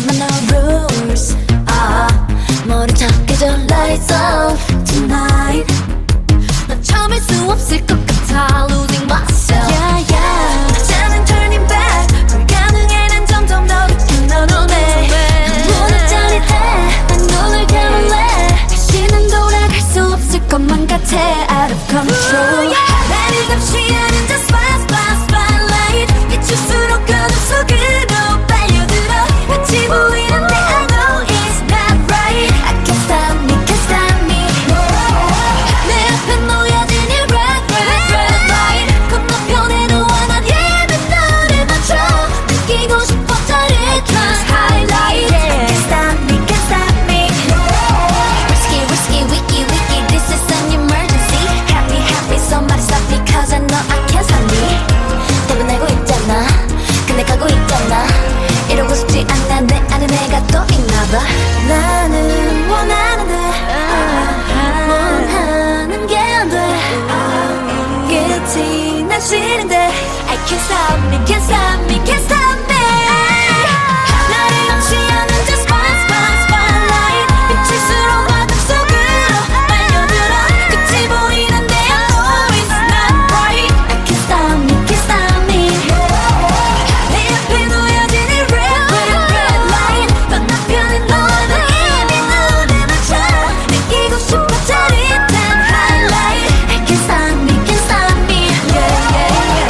my no rules. 머리 탁해져 lights off tonight. 난 참을 수 없을 것 같아 losing myself. Yeah, yeah. 나는 turning back. 불가능해 난 점점 더 깊은 너 눈에. 문을 짜릿해. 난 눈을 감을래. 다시는 돌아갈 수 없을 것만 같아 out of control. 나를 감시 하는 저 spotlight. 비출수록 어둠 속으로 빨려들어. 같이 보이는데 I know it's not right. I can't stop me, can't stop me. 내 앞에 놓여진 이 red light. 건너편에도 원한 힘은 너를 맞춰. 느끼고 싶어 짜릿한 highlight. I can't stop me, can't stop me. Risky, wiki, this is an emergency. Happy, somebody stop me cause I know I can't stop me. 대변하고 있잖아. 근데 가고 있잖아. 이러고 싶지 않다 내 안에 내가 또 있나봐. 나는 원하는데 원하는 게 안 돼. 끝이 난 싫은데 I can't stop me, can't stop me, can't stop me. 나를 감시하는 저 spotlight. 비칠수록 어둠 속으로 빨려들어. 끝이 보이는데 I know it's not right. I can't stop me, can't stop me. 내 앞에 놓여진 이 red light. 건너편에 너는 이미 눈에 맞춰. 느끼고 싶어 짜릿한 highlight. I can't stop me, can't stop me. Yeah, yeah, yeah.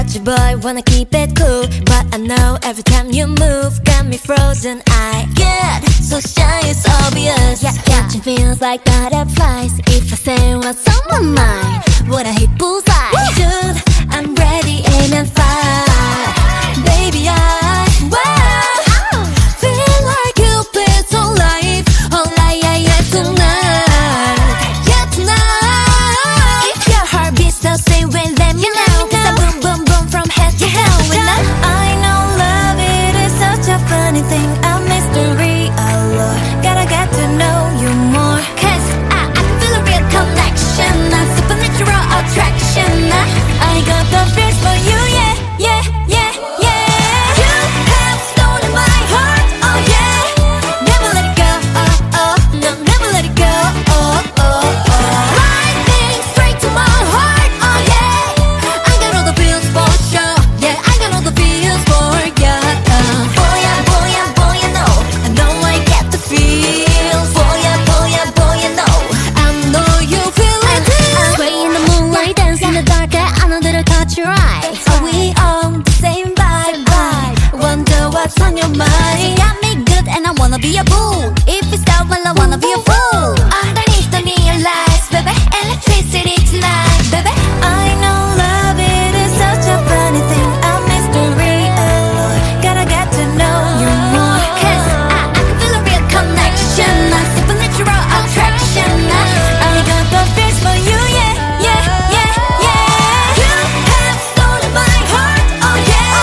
about you, boy, wanna keep it cool. But I know every time you move, got me frozen. I get so shy, it's obvious. Catching feels like butterflies. If I say what's on my mind, would I hit bullseye? Dude, I'm ready, aim and fire. Baby, I feel like Cupid's on life. Oh, yeah, tonight. Yeah, tonight. If your heart beats the same way, let me know. Cause I boom, boom, boom from head to toe. I know love, it is such a funny thing, a mystery, allure. Gotta get to know you more. Cause I can feel a real connection, a supernatural attraction. I got the feels for you, yeah, yeah, yeah, yeah. You have stolen my heart, oh yeah. Never let it go, oh, oh. No, never let it go, oh, oh, oh. Lightning straight to my heart, oh yeah. I got all the feels for sure, yeah. I got all the feels for ya. Boy, I know. I know I get the feels. Boy, I know. I know you feel it too. Sway in the moonlight, dance in the dark. I know that I caught your eye. Are we on the same vibe? Wonder what's on your mind. You got me good and I wanna be a fool. If you stop, well, I wanna be a fool. Underneath the neon lights, baby, electricity tonight, baby. I know love, it is such a funny thing, a mystery, allure. Gotta get to know you more. Cause I can feel a real connection, a supernatural attraction. I got the feels for you, yeah, yeah, yeah, yeah. You have stolen my heart, oh yeah.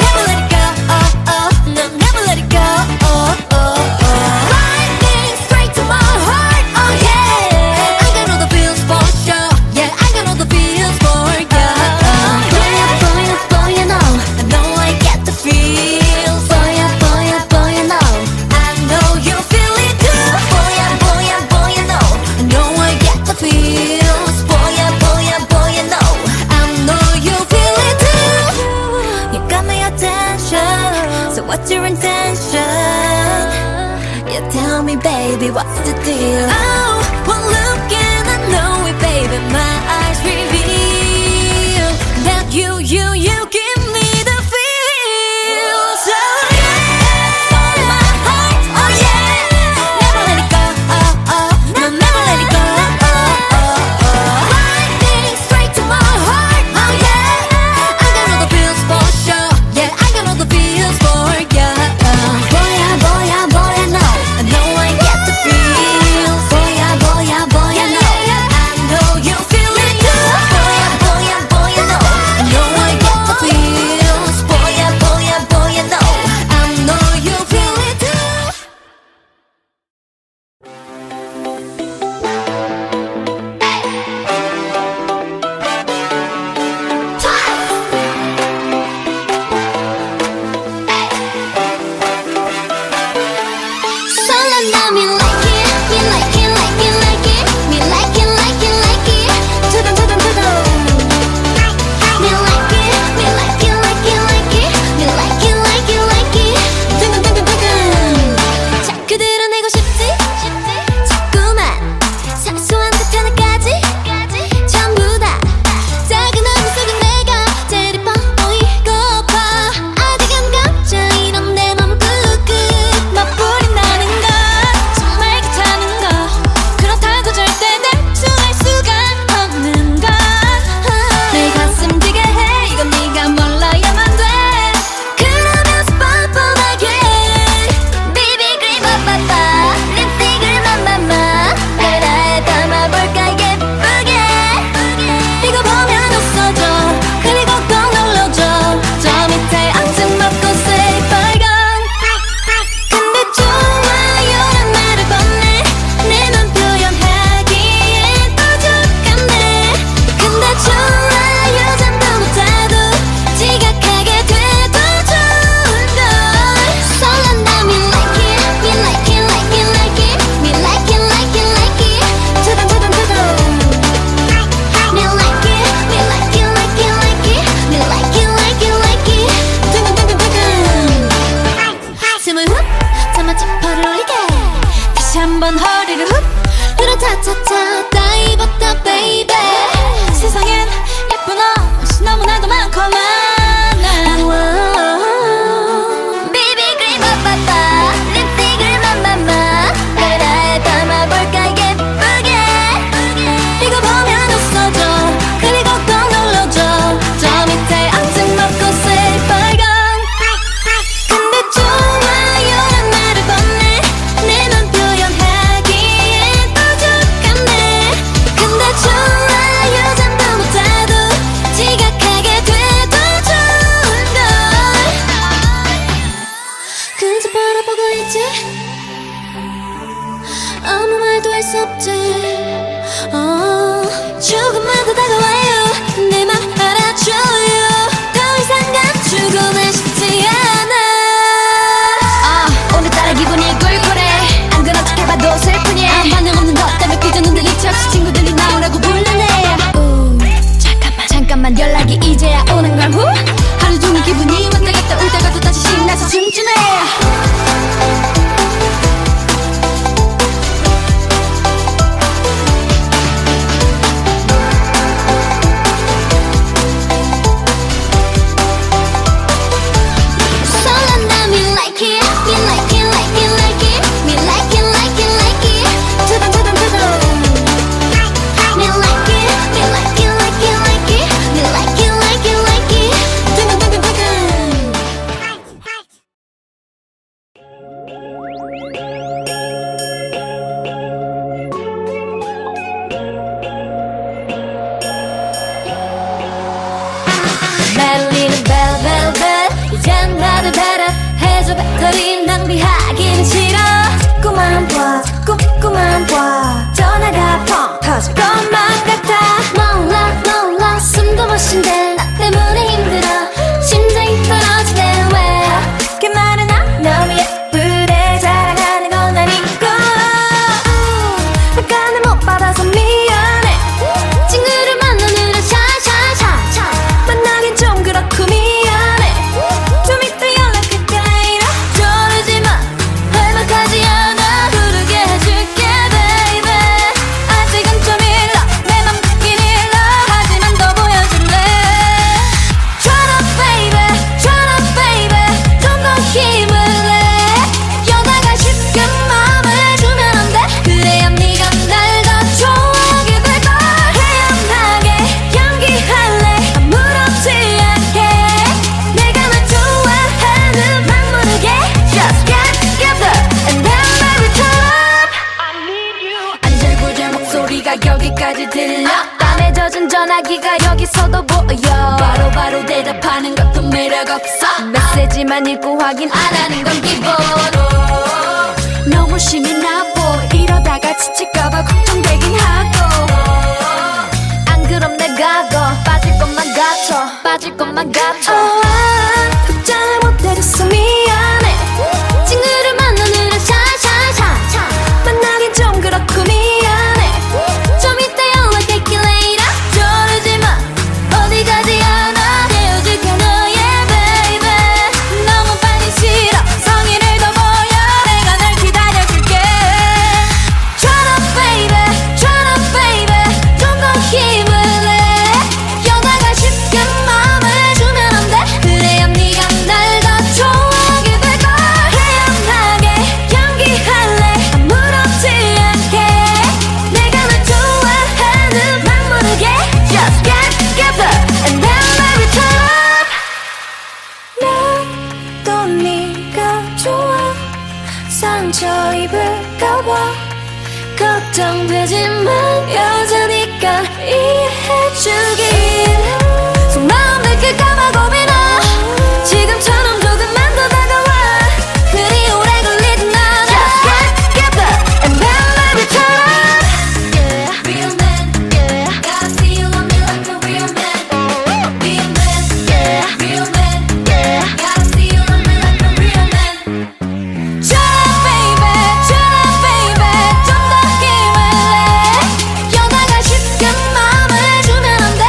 Never let it go, oh, oh. No, never let it go, oh, oh, oh. Lightning straight to my heart, oh yeah. I got all the feels for sure, yeah. I got all the feels for ya. Boy, you know. I know I get the feels. Boy, you know. I know you feel it too. Boy, you know. I know I get the feels. Boy, you know. I know you feel it too. You got my attention. So what's your intention? Yeah, tell me, baby, what's the deal? Oh, well, look and I know it, baby. My eyes reveal that you give me the feels. Oh, yeah. On my heart, oh yeah. Never let it go, oh, oh. No, never let it go, oh, oh, oh. Lightning straight to my heart, oh yeah. I got all the feels for sure, yeah. I got all the feels for ya. Boy, I know. I know I get the feels. Boy, I know. I know you feel it too. Boy, I know. I know I get the feels. Boy, I know. I know you feel it too. 설레나 me like it, me like it, like it, like it, me like it, like it, like it. 두둥. Me like it, me like it, like it, like it, me like it, like it, like it. 두둥. 자꾸 드러내고 싶지, 자꾸만 사소한 듯 하나까지, 전부 다 작은 어둠 속에 내가 제일 예뻐 보이고파. 아득한 감정 이런 내 맘을 꾹꾹 맛보린다는 것 정말 귀찮은 거. 그렇다고 절대 대충할 수가 없는 것. 내 가슴 뛰게 해, 이건 네가 몰라야만 돼. 그러면서 뻔뻔하게 Baby 그림 빠빠빠 립스틱을 맘맘마 내 나에 담아볼까 예쁘게. 이거 보면 웃어줘, 그리고 꼭 눌러줘. 저 밑에 앙증맞고 say 빨간. 근데 좋아요란 말을 건네, 내 맘 표현하기엔 부족하네. 근데 좋아요 잠도 못해도 지각하게 돼도 좋은걸. 설렌다 me like it, me like it, like it, like it, me like it, like it, like it. 두둥. Me like it, me like it, like it, like it, me like it, like it, like it. 두둥. 숨을 훅 참아 지퍼를 올리게. 다시 한번 허리를 훅 그렇다 차차 다 입었다 baby. 세상엔 예쁜 예쁜 옷 너무나도 많고 많아. 비비크림 빠빠빠 립스틱을 맘맘마 카메라에 담아볼까 예쁘게. 이거 보면 웃어줘. 그리고 꼭 눌러줘. 저 밑에 앙증 먹고 새빨간. 근데 좋아요란 말을 건네. 내 맘 표현하기엔 부족하네. 근데 좋아요 잠도 못해도 지각하게 돼도 좋은걸. 그저 바라보고 있지. 아무 말도 할 수 없지. 조금만 더 다가와요. 내 맘 알아줘요. 더 이상 감추고는 싶지 않아. 오늘따라 기분이 꿀꿀해. 안 그런 척 해봐도 슬프니. 반응 없는 것 때문에 삐져는 들리쳐. 친구들이 나오라고 불러내. 잠깐만 연락이 이제야 오는 걸. 후 하루 종일 기분이 왔다 갔다 울다가 또 다시 신나서 춤추네. 메릴리는 벨벨벨 이젠 나를 배려해줘. 배터리 낭비하기는 싫어. ቁ만 봐 전화가 펑 터질 것만 같아. 몰라 숨도 못 쉰대. 나 때문에 힘들어. 심장이 떨어지네. 왜 그 말은 너무 예쁘대. 자랑하는 건 아니고. 약간은 못 받아서 미안해. 친구를 만나느라 샤샤샤 만나긴 좀 그렇고 미안해. 좀 이따 연락할까 이래. 저러지마 할만하지 않아. 부르게 해줄게 baby. 아직은 좀 일러. 내 맘 듣긴 일러. 하지만 더 보여줄래. Turn up baby 좀 더 힘을 내. 여다가 쉽게 마음을 주면 안 돼. 그래야 네가 날 더 좋아하게 될걸. 태연하게 연기할래. 아무렇지 않게. 내가 널 좋아하는 막 모르게. Just get together and then baby turn up. 안절부절 목소리가 여기까지 들려. 땀에 젖은 전화기가 여기서도 보여. 바로 대답하는 것도 매력 없어. 메시지만 읽고 확인 안 하는 건 기본. 너무 심이 나보. 이러다가 지칠까봐 걱정되긴 하고. 안 그럼 내가 더 빠질 것만 같아. 답장을 못해줘서 미안해. 친구를 만나느라 샤샤샤 만나긴 좀 그렇고 미안해. 좀 이따 연락할게 later. 저러지마 어디 가지 않아. 헤어질게 너의 baby. 너무 빨리 싫어. 성의를 더 보여. 내가 널 기다려줄게. Turn up baby 좀 더 힘을 내. 여다가 쉽게 마음을 주면 안 돼. 그래야 네가 날 더 좋아하게 될걸. 태연하게 연기할래. 아무렇지 않게. 내가 널 좋아하는 막 모르게. Just get together and then baby turn up. 나도 네가 좋아. 상처 입을까봐 걱정되지만 여자니까 이해해주길. 속마음 들킬까봐 고민아. 지금처럼 조금만 더 다가와. 그리 오래 걸리진 않아. Just get together and then baby turn up. Yeah, real man, yeah. Gotta see you love me like a real man. Real man, yeah. Real man, yeah. Gotta see you love me like a real man. Turn up baby 좀 더 힘을 내. 여다가 쉽게 마음을 주면 안 돼.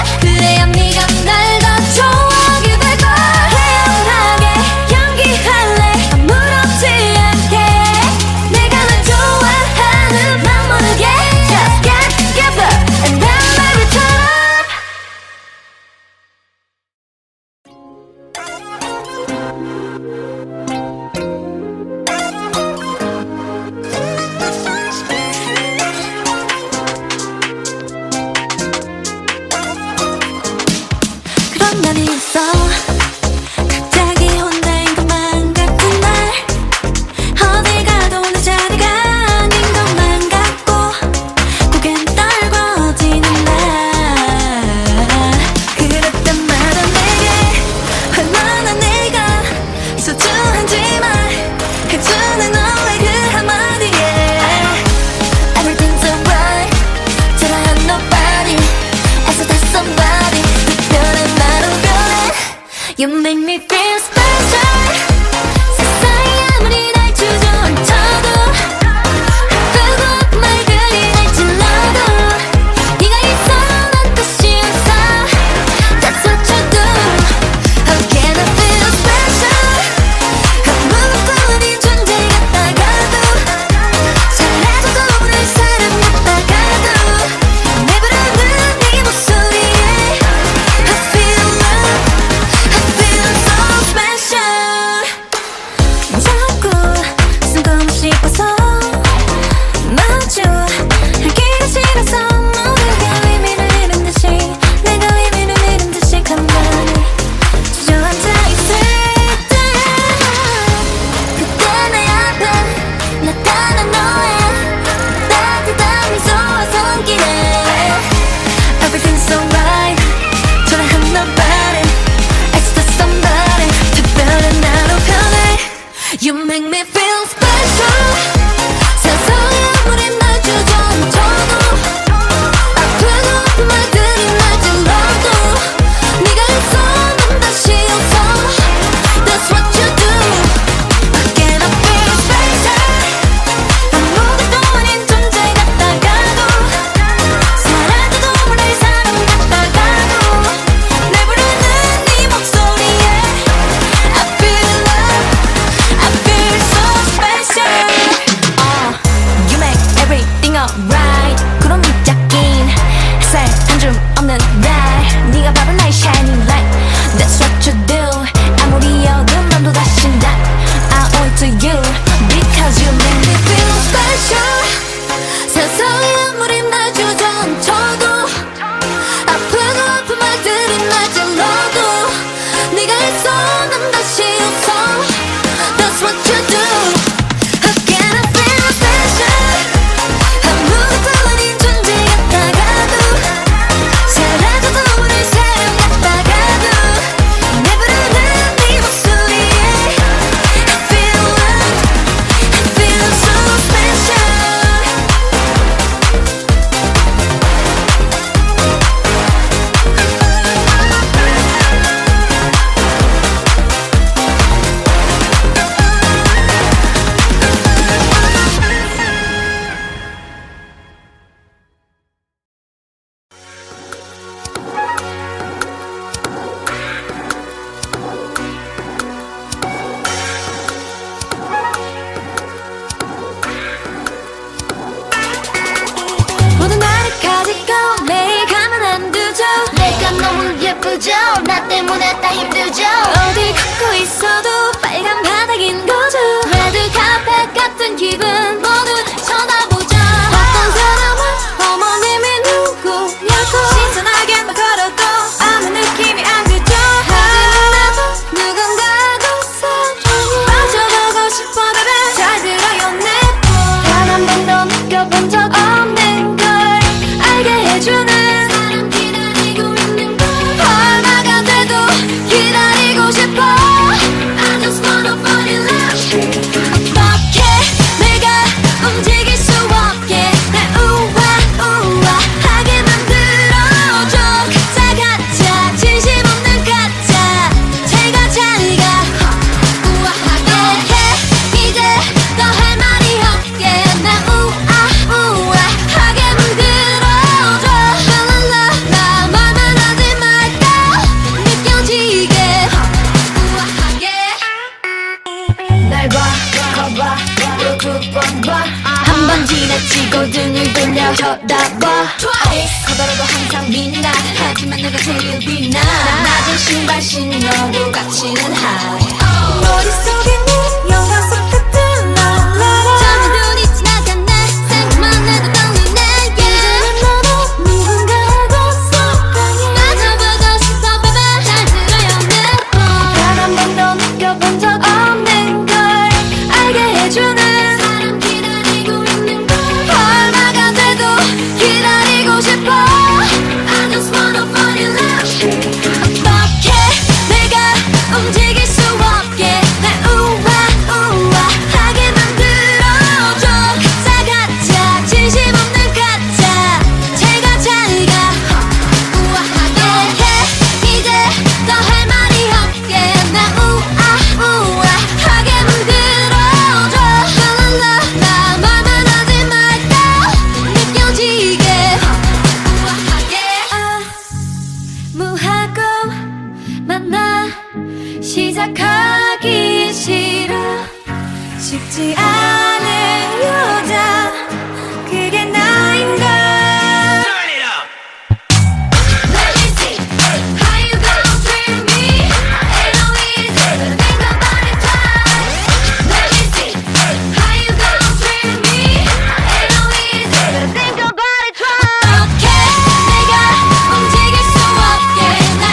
보냈다 힘들죠 어디 걷고 있어도 빨간 바닥인 거죠 레드 카펫 같은 기분 모두 쳐다보죠 어떤 사람은 어머님이 누구냐고 신선하게만 걸어도 아무 느낌이 안 들죠 하지만 나도 누군가하고 사랑에 빠져보고 싶어 baby 잘 들어요 단 한 번도 느껴본 적 없는 걸 알게 해주는 사람 기다리고 있는 걸 얼마가 돼도 기다리고 싶어 I just wanna fall in love 어떻게 내가 움직일 수 없게 날 우아우아하게 만들어줘 가짜 가짜 진심 없는 가짜 제가 잘가 우아하게 해 이제 더 할 말이 없게 날 우아우아하게 만들어줘 랄랄라 말만 하지 말까 느껴지게 우아하게 날 봐, 거봐, 또 두 번 봐 한 번 지나치고 등을 돌려 쳐다봐 커다라도 항상 빛나 하지만 내가 제일 빛나 낮은 신발 신어도 가치는 high 머릿속에는 영화 속 같은 랄라라 잠이 눈이 지나갔네 생각만 해도 떨리네 이제는 너도 누군가하고 사랑해 빠져보고 싶어 baby 잘 들어요 단 한 번도 느껴본 적 없는 걸 알게 해주는 사람 기다리고 있는 걸 얼마가 돼도 기다리고 싶어 I just wanna fall in love 어떻게 내가 움직일 수 없게 날 우아우아하게 만들어줘 가짜 가짜 진심 없는 가짜 제가 잘가 우아하게 해 이제 더 할 말이 없게 날 우아우아하게 만들어줘 랄랄라 말만 하지 말까 느껴지게 우아하게 무하고 만나 시작하기 싫어 쉽지 않은 여자 그게 나인걸 Turn it up. Let me see how you gon' treat me Ain't no easy but think about it twice Let me see how you gon' treat me Ain't no easy but think about it twice 어떻게 내가 움직일 수 없게 날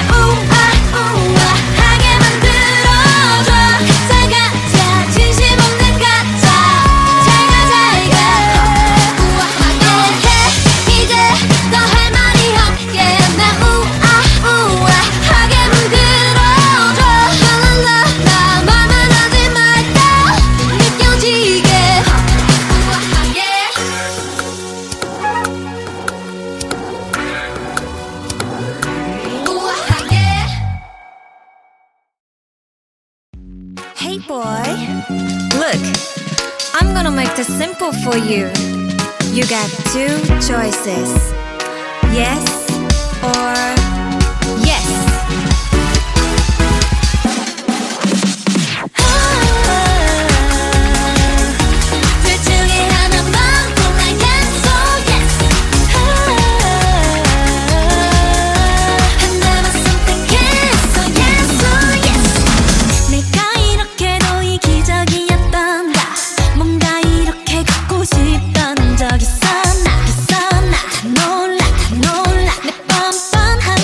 우아우아하게 만들어줘 가짜 가짜 진심 없는 가짜 제가 잘가 우아하게 해 이제 더 할 말이 없게 날 우아우아하게 만들어줘 랄랄라 말만 하지 말까 느껴지게 우아하게 우아하게 Hey boy, look, I'm gonna make this simple for you. You got two choices, yes or yes. 둘 중에 하나만 골라 yes or yes 하나만 선택했어 yes or yes 내가 이렇게도 이기적이었던가 뭔가 이렇게 갖고 싶던 적 있었나 다 놀라 내 뻔뻔한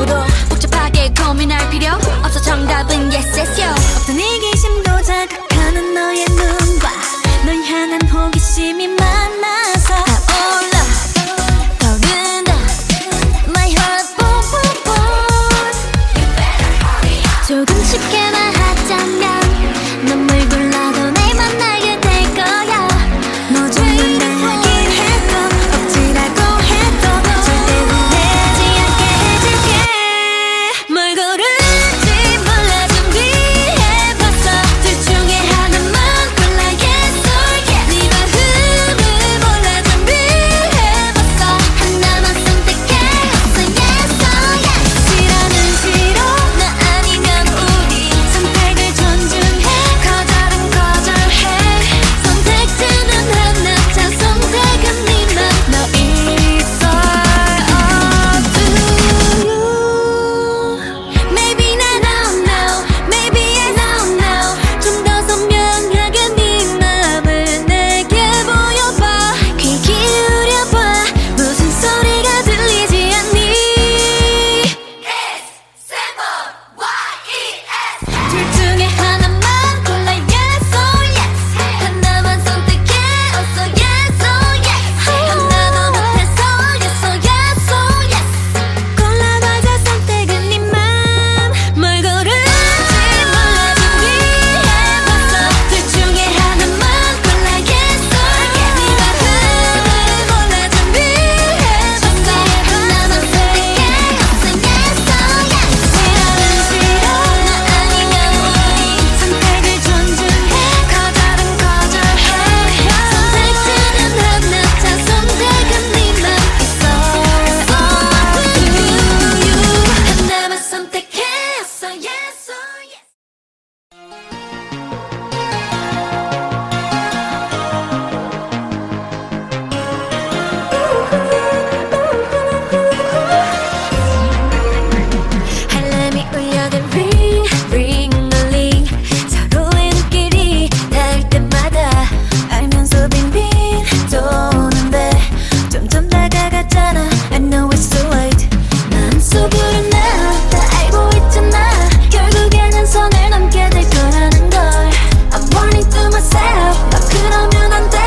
누구도 복잡하게 고민할 필요 없어. 정답은 yes yes yo. 어떤 이기심도 자극하는 너의 눈과 널 향한 호기심이 만나서 타올라 떠오른다 my heart boom boom boom. 조금 쉽게 말하자면 눈물 골라도 날 만나게 될 거야. 너 죽는다 하긴 해도 억지라고 해도 절대 후회하지 않게 해줄게. 뭘 고를지 몰라 준비해봤어. 둘 중에 하나만 골라 yes or yes. 네 마음을 몰라 준비해봤어. 하나만 선택해봤어 yes or yes. 싫어는 싫어 나 아니면 우리 선택을 존중해. 거절은 거절해. 선택지는 하나 자 선택은 네맘 너 it's all up to you. Maybe I don't know maybe I don't know. 좀 더 선명하게 네 맘을 내게 보여봐. 귀 기울여봐. 무슨 소리가 들리지 않니. 둘 중에 하나만 골라 yes or yes. 하나만 선택해 어서 yes or yes. 하나도 못해서 yes or yes or yes. 골라봐자 선택은 네 맘. 뭘 고를지 몰라 준비해봤어. 둘 중에 하나만 골라 yes or yes. 네 마음을 몰라 준비해봤어. 하나만 선택해 어서 yes or yes. 싫어는 싫어 나 아니면 우리 선택을 존중해. 거절은 거절해. 선택지는 하나 자 선택은 네맘 it's all up to you. 하나만 선택해 어서 yes or yes. 알람이 울려도 ring ring 울리. 서로의 눈길이 닿을 때마다 알면서 빙빙 도는데 점점 다가갔잖아. I know it's too late. 마음속으로 나 다 알고 있잖아. 결국에는 선을 넘게 될 거라는 걸. I'm warning to myself. 너 그러면 안 돼.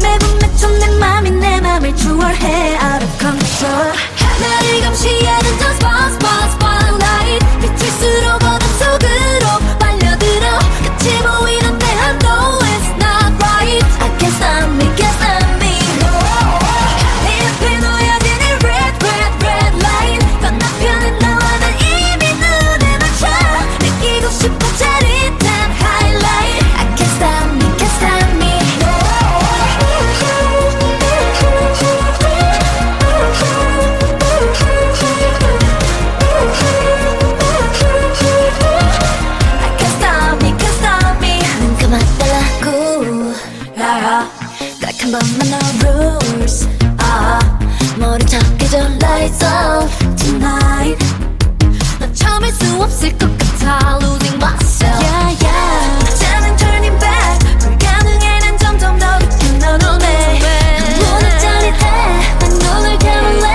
매번 매초 내 맘이 내 맘을 추월해. Out of control. 나를 감시하는 저 spotlight. 비칠수록 어둠 속으로 빨려들어. 끝이 보이는데 I know it's not right. I can't stop me, can't stop me. 내 앞에 놓여진 이 red line. 건너편에 나와 난 이미 눈에 맞춰. 느끼고 싶어 짜릿한 highlight. I can't stop me, can't stop me. I can't stop me, can't stop me. 눈 감아달라고. 딱 한 번만 no rules. 모른 척 해줘 lights off tonight. 너 참을 수 없을 것 같아 losing myself. Yeah, yeah. 이제는 turning back. 불가능해 난 점점 더 느낀 너 눈에. 문은 짜릿해. 난 눈을 감을래.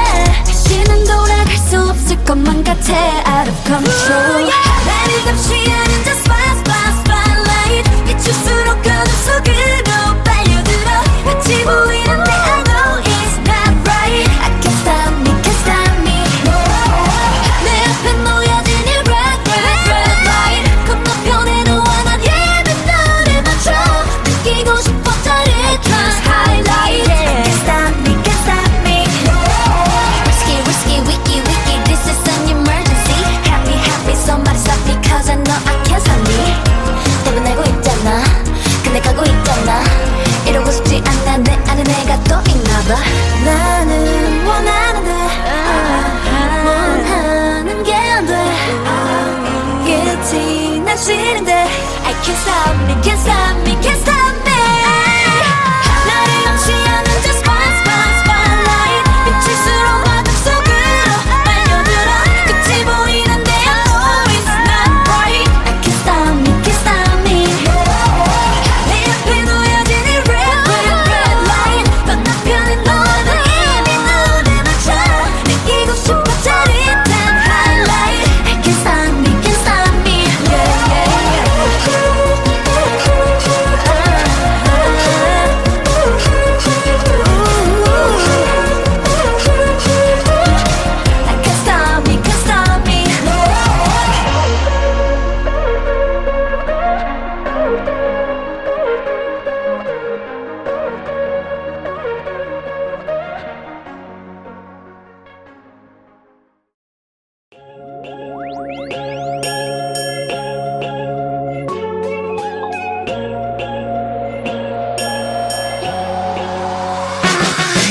다시는 돌아갈 수 없을 것만 같아 out of control. 나를 감시하는 저 spotlight. 비출수록 어둠 속으로 빨려들어. 끝이 보이는데 I know it's not right. I can't stop me, can't stop me. 내 앞에 놓여진 이 red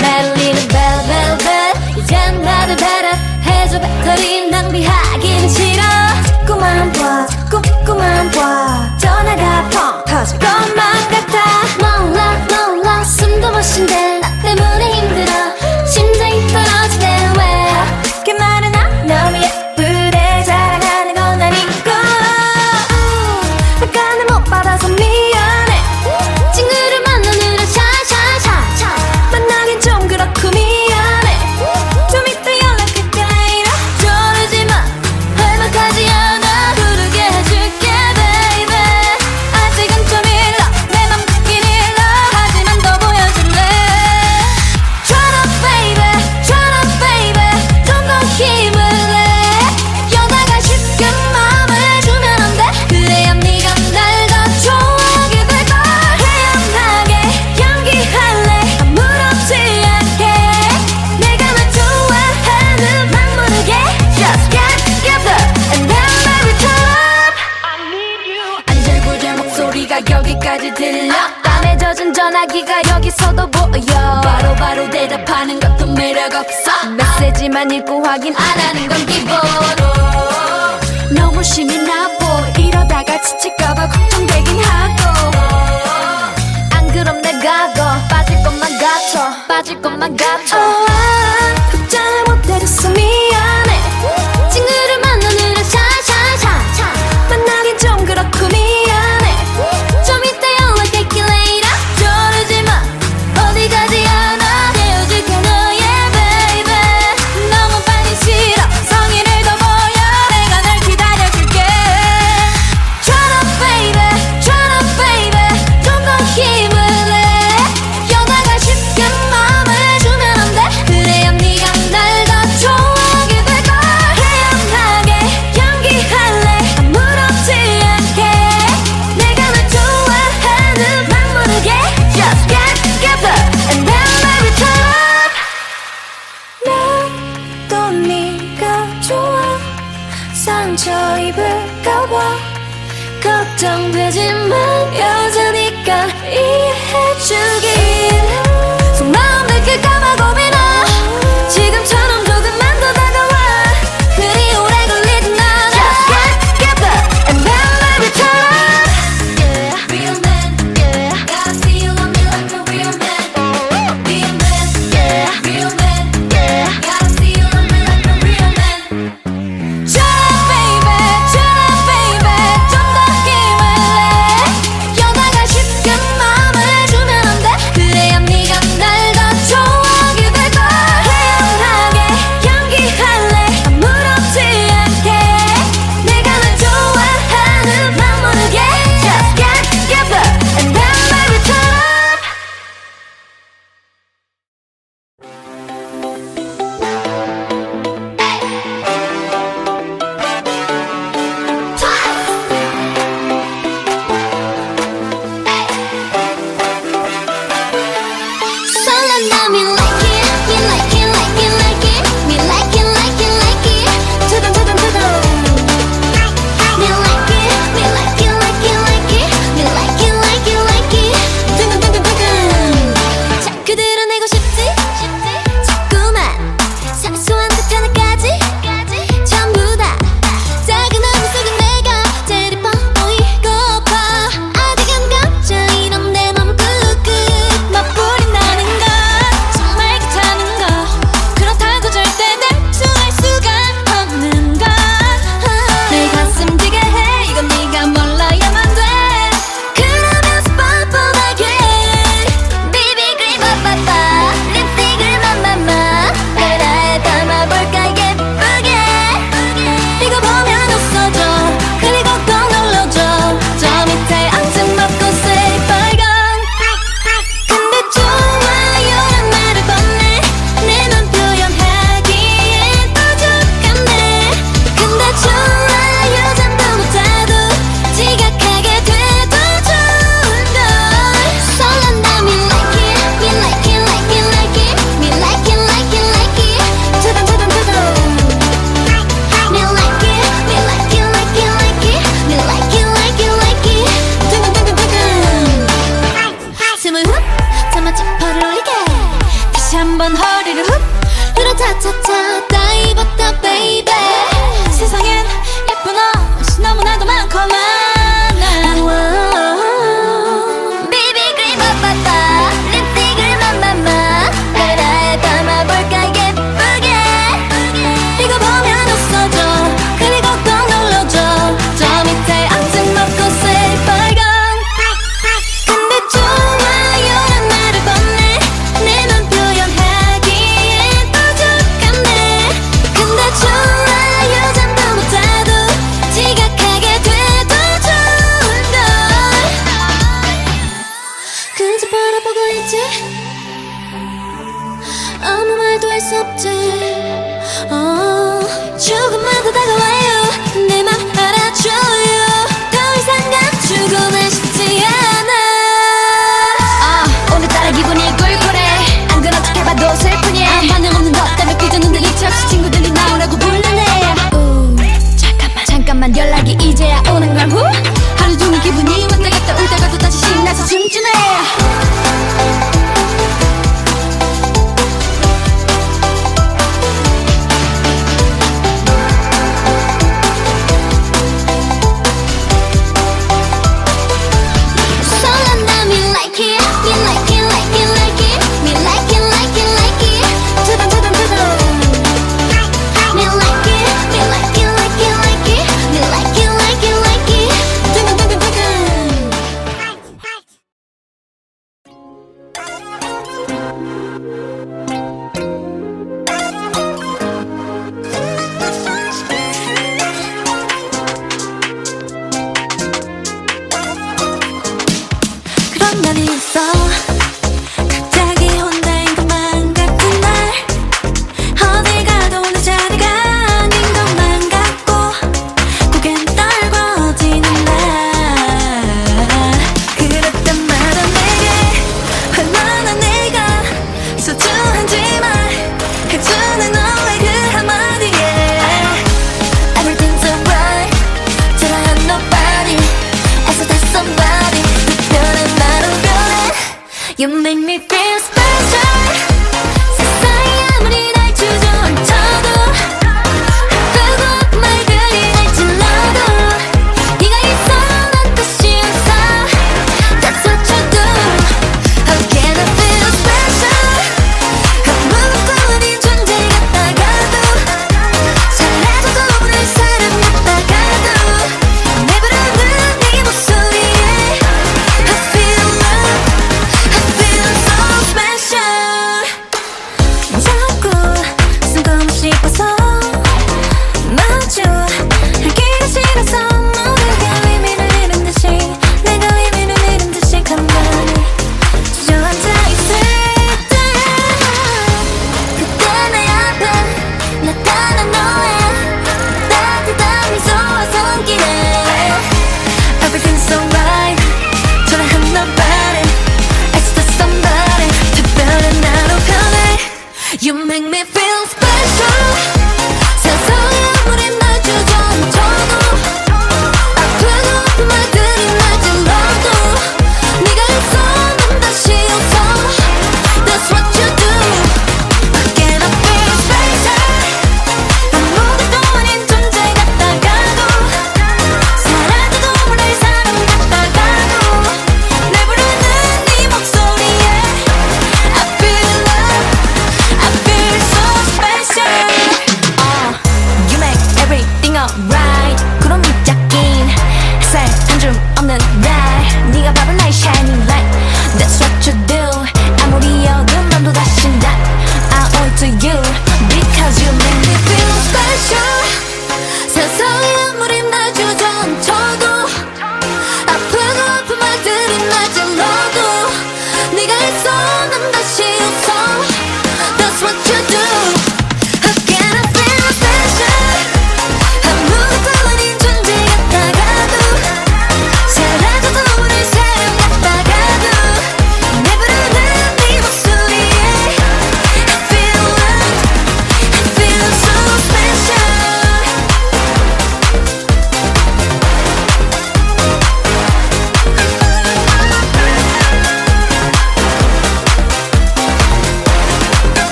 날리는 벨벨벨 이젠 나를 배려해줘 배터리 낭비하기는 싫어 자꾸만 봐 자꾸만 봐 전화가 펑 터질 것만 같아 몰라 숨도 못 쉰대 나 때문에 힘들어 심장이 떨어지네 왜 그 말은 너무 예쁘대 자랑하는 건 아니고 약간은 못 받아서 미안해 친구를 만나느라 샤샤샤 만나긴 좀 그렇고 미안해 좀 이따 연락할게 이래 저러지마 할만하지 않아 부르게 해줄게 baby 아직은 좀 일러 내 맘 듣긴 일러 하지만 더 보여줄래 Try to baby 좀 더 힘을 내 여자가 쉽게 마음을 주면 안 돼 그래야 네가 날 더 좋아하게 될걸 태연하게 연기할래 아무렇지 않게 내가 널 좋아하는 막 모르게 Just get together and then baby turn up 안절부절 목소리가 여기까지 들려 땀에 젖은 전화기가 여기서도 보여 바로바로 대답하는 것도 매력없어 메시지만 읽고 확인 안 하는 건 기본 너무 심이 나보 이러다가 지칠까봐 걱정되긴 하고 안 그럼 내가 더 빠질 것만 같아 답장을 못해줘서 미안해 친구를 만나느라 샤샤샤 만나긴 좀 그렇고 미안해 좀 이따 연락할게 later 저러지마 어디 가지 않아 헤어질게 너의 baby 너무 빨리 싫어 성의를 더 보여 내가 널 기다려줄게 Try to baby 좀 더 힘을 내 여자가 쉽게 마음을 주면 안 돼 그래야 네가 날 더 좋아하게 될걸 태연하게 연기할래 아무렇지 않게 내가 널 좋아하는 막 모르게 Just get together and then baby turn up 나도 네가 좋아 상처 입을까봐 걱정되지만 여자니까 이해해주길 속마음 들킬까봐 고민아 지금처럼 조금만 더 다가와 그리 오래 걸리진 않아 Just get together and then baby turn up Yeah, real man, yeah. Gotta feel on me like a real man. Real man, yeah. Real man, yeah. Gotta feel on me like a real man. Try baby 좀 더 힘을 내 여자가 쉽게 마음을 주면 안 돼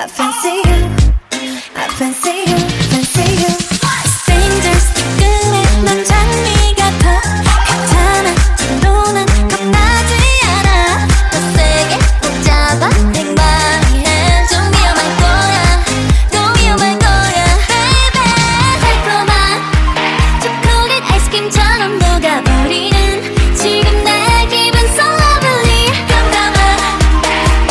I fancy you, I fancy you, fancy you. Strangers 그래 넌 장미 같아 괜찮아 정도는 겁나지 않아 더 세게 붙잡아 내 맘이 좀 위험할 거야 또 위험할 거야 baby 달콤한 초콜릿 아이스크림처럼 녹아버리는 지금 내 기분 so lovely 깜깜한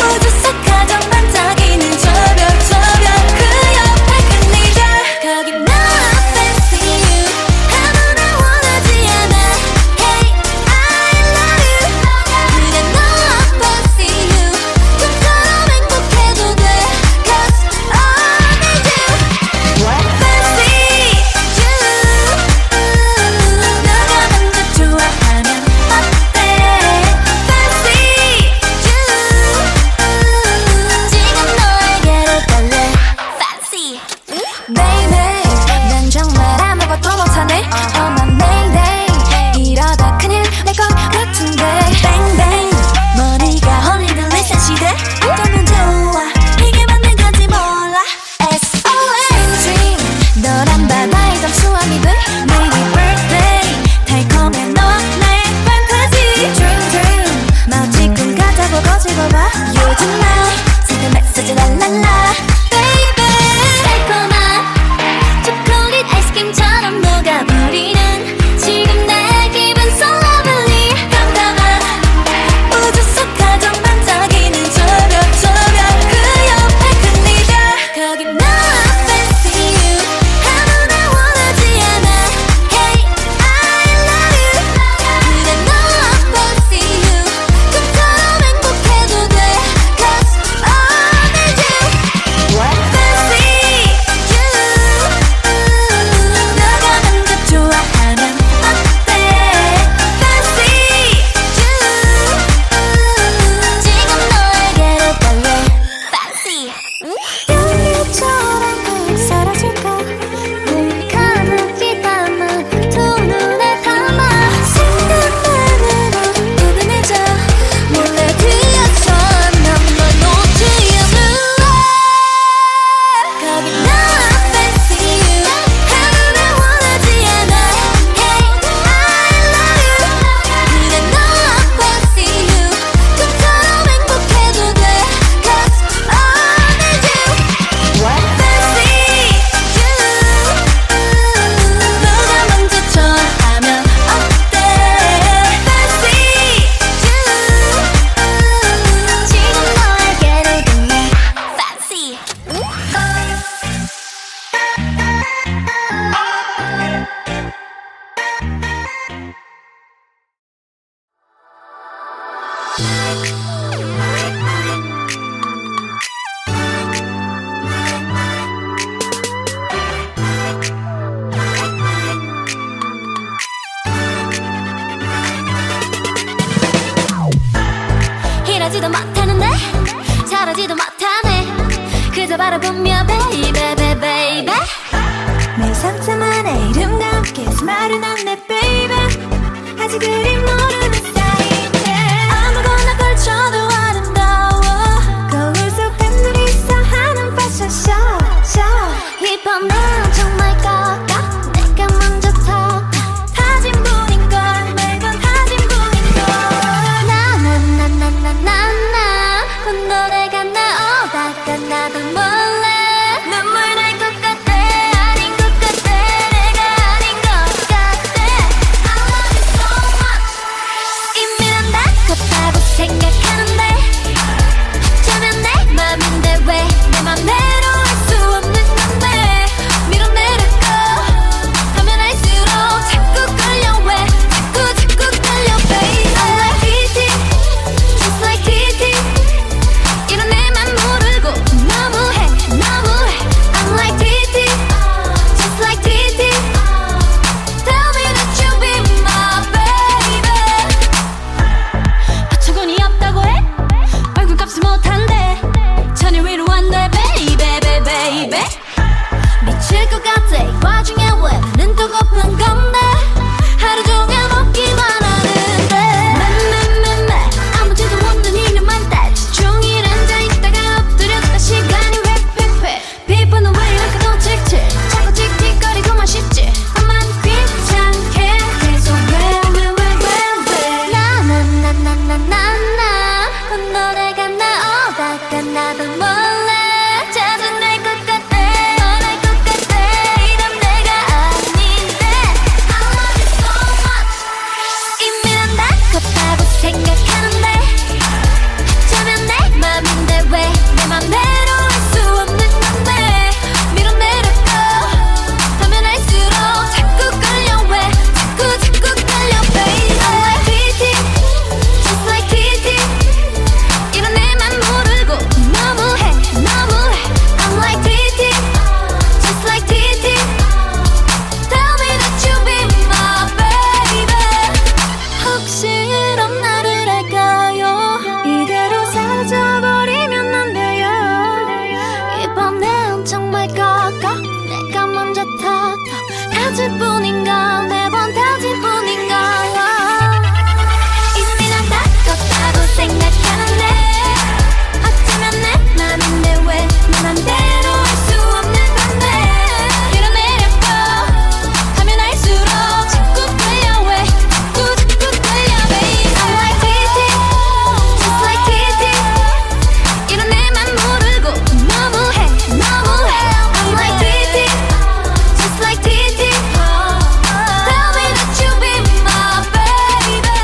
우주 속 가장 반짝이는 저별 그 옆에 끝내자 거기 너 fancy you 아무나 원하지 않아 Hey I love you 그래 너 fancy you 꿈처럼 행복해도 돼 Cause I need you fancy you 너가 먼저 좋아하면 어때 fancy you 지금 너에게로 갈래 Fancy baby 난 정말 아무것도 못하네 Oh my mayday 이러다 큰일 날 것 같은데 bang bang 머리가 흔들릴 시대 어쩌면 좋아 이게 맞는 건지 몰라 SOS dream 너란 바다의 잠수함이 돼 Maybe birthday 달콤해 너와 나의 fantasy dream dream 마치 꿈 같아고 거지고 봐 요즘 나 세대 메시지 랄랄라 baby 달콤한 초콜릿 아이스크림처럼 녹아버리는 지금 내 기분 so lovely 깜깜한 우주 속 가장 반짝이는 저별 그 옆에 끝내자 거기 너 fancy you 아무나 원하지 않아 Hey I love you 그래 너 fancy you 꿈처럼 행복해도 돼 Cause I need you fancy you 너가 먼저 좋아하면 어때 fancy you 지금 너에게로 갈래 Fancy 연유처럼 꼭 사라질까 늘 가득히 담아 두 눈에 담아 생각만으로 포근해져 몰래 들려줘 난널 놓지 않을래 거기 너 fancy you 아무나 원하지 않아 Hey I love you 그래 너 fancy you 꿈처럼 행복해도 돼 Cause I need you fancy you 너가 먼저 좋아하면 어때 fancy you 지금 너에게로 갈래 Fancy 이러지도 못하는데 잘하지도 못하네 그저 바라보며 baby baby baby 내 상처만의 이름과 함께 스마일은 안내 baby 아직 그리 모르는 사이인데 아무거나 걸쳐도 아름다워 거울 속 팬들이 있어 하는 패션 쇼 이밤 난 정말 깎아 내가 먼저 타 타진 분인걸 매번 타진 분인걸 나나나나나나나 혼노래가 나오다가 나도 몰래 눈물 날 것 같아 아닌 것 같아 내가 아닌 것 같아 I love you so much 이미 난 다급하고 생각하는데 저면 내 맘인데 왜 내 맘대로 할 수 없는 건데 밀어내려고 하면 할수록 자꾸 끌려 왜 자꾸 끌려 baby I'm like PT just like PT 이런 내 맘 모르고 너무해 I'm like 다짐 뿐인가 매번 다짐 뿐인가 이미 난 다 컸다고 생각하는데 어쩌면 내 맘인데 왜 내 맘대로 할 수 없는 건데 밀어내려고 하면 할수록 자꾸 끌려 왜 자꾸 끌려 baby I'm like TT just like TT 이런 내맘 모르고 너무해 I'm like TT just like TT tell me that you be my baby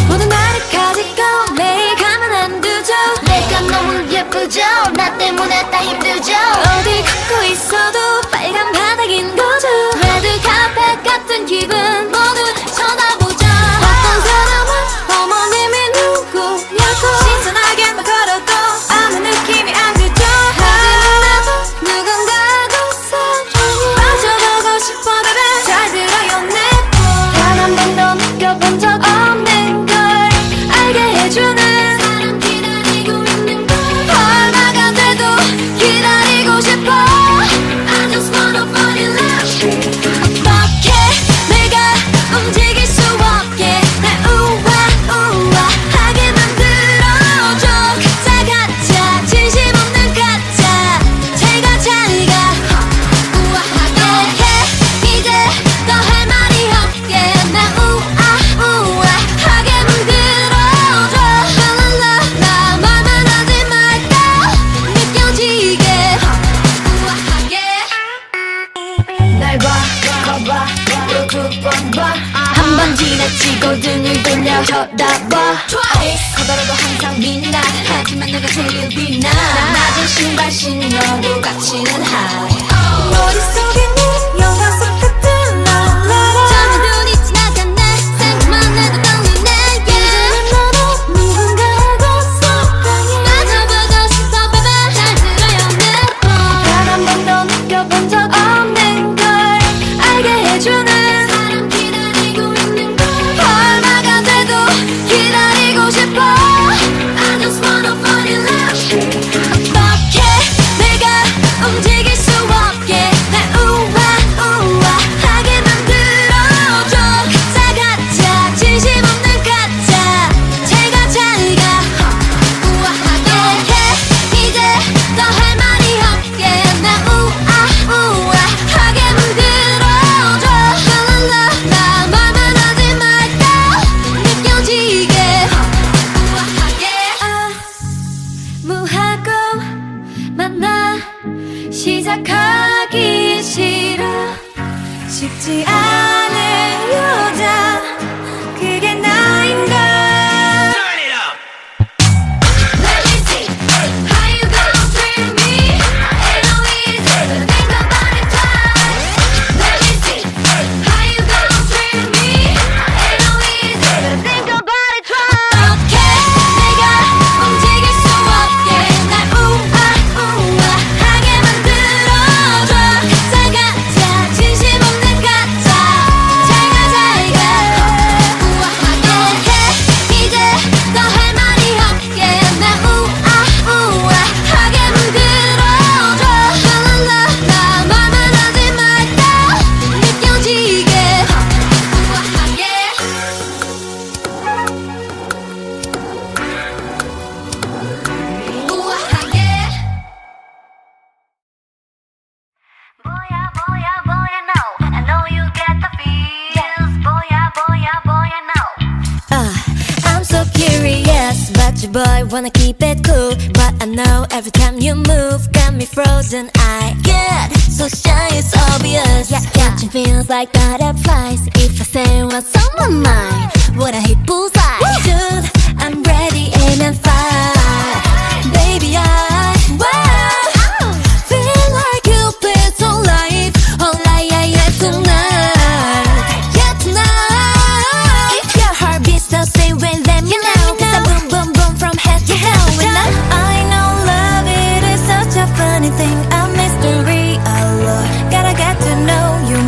모든 나를 가지고 매일 가만 안 두죠 내가 너무 예쁘죠 나 때문에 다 힘들죠 어디 걷고 있어도 빨간 바닥인 거죠 레드 카펫 같은 기분 모두 쳐다보죠 어떤 사람은 어머님이 누구냐고 신선하게만 걸어도 아무 느낌이 안 들죠 하지만 나도 누군가하고 사랑해 빠져보고 싶어 baby 잘 들어요 내단 한 번도 느껴본 적 없는 걸 알게 해주는 사람 기다리고 있는 걸 얼마가 돼도 기다리고 싶어 I just wanna fall in love 어떻게 내가 움직일 수 없게 날 우아하게 만들어줘 가짜 진심 없는 가짜 제가 잘가 우아하게 해 이제 더 할 말이 없게 날 우아하게 만들어줘 랄랄라 나 말만 하지 말까 느껴지게 우아하게 날 봐, 거봐, 또 두 번 봐 한 번 지나치고 등을 돌려 쳐다봐 커다라도 항상 빛나 하지만 내가 제일 빛나 낮은 신발 신어도 갇히는 high 머릿속에 네 영화 속 같은 너 처음에 눈이 지나갔네 생각만 해도 떨리네 이제는 너도 누군가하고 사랑해 빠져보고 싶어 baby 잘 들어요 내맘 단 한 번도 느껴본 적 없는 걸 알게 해주는 사람 기다리고 있는 걸 얼마가 돼도 기다리고 싶어 I just wanna fall in love 어떻게 내가 움직일 수 없게 날 우아하게 만들어줘 가짜 진심 없는 가짜 제가 잘가 우아하게 해 이제 더 할 말이 없게 날 우아하게 만들어줘 랄랄라 나 말만 하지 말까 느껴지게 우아하게 무하고 만나 시작하기 싫어 쉽지 않은 여자 그게 나인가 Turn it up. Let me see how you gonna treat me ain't no easy but think about it twice Let me see how you gonna treat me ain't no easy but think about it twice 어떻게 내가 움직일 수 없게 날 우아하게 만들어줘 가짜 진심 없는 가짜 제가 잘가 우아하게 해 이제 더 할 말이 없게 날 우아하게 만들어줘 랄랄라 나 말만 하지 말까 느껴지게 우아하게 우아하게 boya no I know you get the feels boya no I'm so curious about you boy wanna keep it cool but I know every time you move got me frozen I get so shy it's obvious catching feels like butterflies if I say what's on my mind would I hit bullseye dude I'm ready aim and fire baby I feel like Cupid's on life yeah tonight if your heart beats the same way let me know 'cause I boom boom boom from head to toe and I know love it is such a funny thing a mystery a love gotta get to know you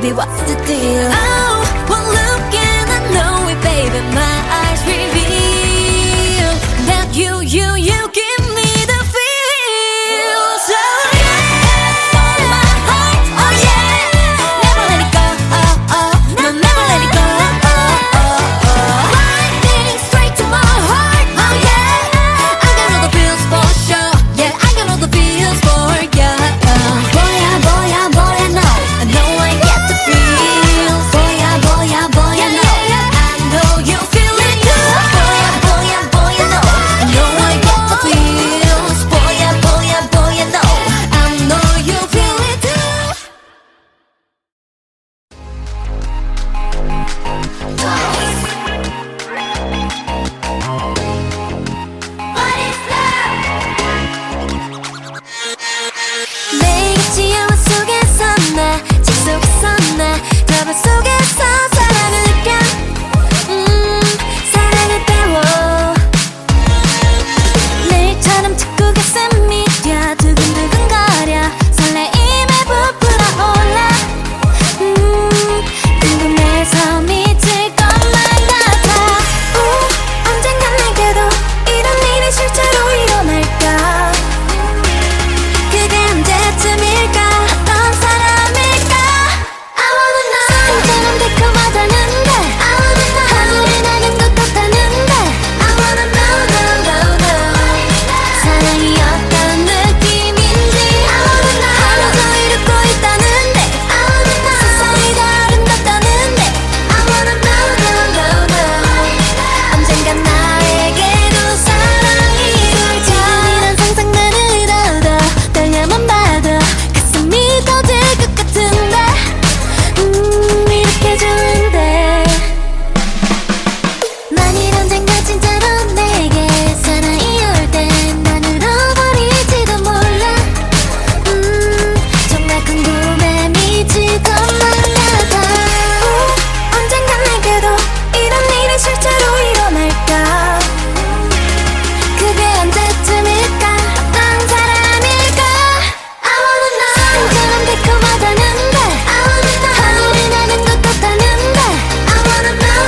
baby, what's the deal? Oh, one look and I know it, baby. My eyes reveal that you give me the feel. So yeah, on my heart, oh yeah. Never let it go, oh oh. No, never let it go, oh oh oh. Lightning straight to my heart, oh yeah. I got all the feels for sure, yeah. I got all the feels for ya. Boy, I know. I know I get the feels. Boy, I know. I know you feel it too. Boy, I know. I know I get the feels. Boy, I know. I know you feel it too. What is love? 매일같이 영화 속에서 나 책 속에서 나 드라마 속에서 사랑을 느껴 사랑을 배워 내일처럼 듣고 가슴이 뛰어 두근두근거려 설레임에 부풀어 올라 궁금해서 미칠 것만 같아 언젠간 내게도 이런 일이 실제로 일어날까 그게 언제쯤일까 어떤 사람일까 I wanna know 사랑처럼 달콤하다는데 I wanna know 하늘이 나는 것 같다는데 I wanna know 사랑이 어떤 느낌인지 I wanna know 하루도 이루고 있다는데 I wanna know 세상이 다 아름답다는데 I wanna know 언젠간 나에게도 사랑이 올지 이런 상상만을 더더 떨려만 봐도 가슴이 터질 것 같은데 이렇게 좋은데 만일 언젠가 진짜로 내게 사랑이 올 땐 난 울어버릴지도 몰라 정말 궁금해 미칠 것만 같아 언젠간 내게도 이런 일이 실제로 일어날까 그게 언제쯤일까 어떤 사람일까 I wanna know 사랑처럼 달콤하다는데 I wanna know 하늘이 나는 것 같다는데 I wanna know